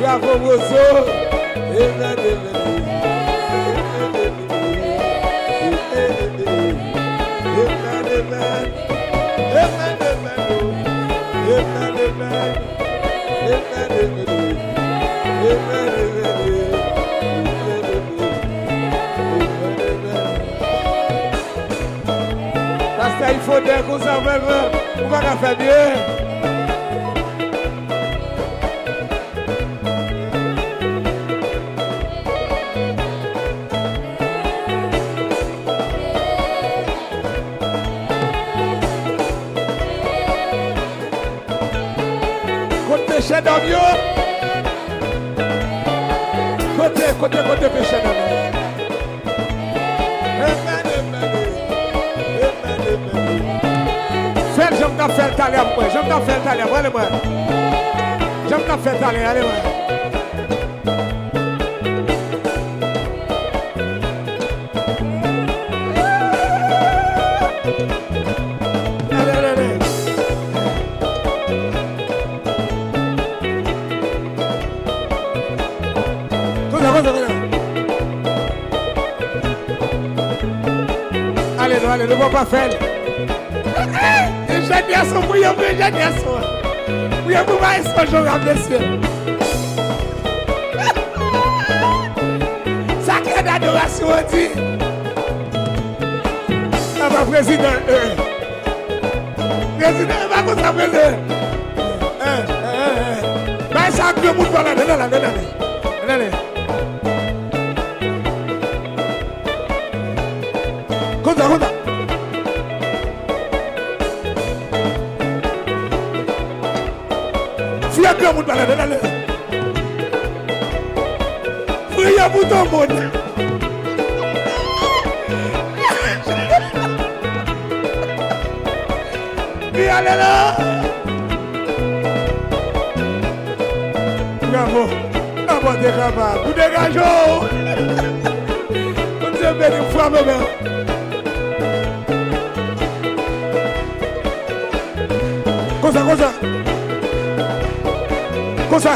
Bravo, Rosso. Il faut dire qu'on s'en va, on va faire bien. Côté péché dans Dieu. Côté péché dans Dieu. J'aime t'en faire taler à moi, j'aime t'en faire taler, allez-moi. J'aime t'en faire taler, allez-moi. Allez. Allez, ne va pas faire. J'ai dit à son bouillon, j'ai dit à son. Bouillon, vous voyez ce jour, monsieur. Sacré d'adoration, on dit. Ah, ma président. Président, va comme ça, président. Bah, ça a deux bouts dans la. Allez. Comme ça. Fouillez pour ton monde. Et allez là. Bravo. Bravo, t'es capable. Vous dégagez. Vous êtes bien une fois, bébé. Comme ça.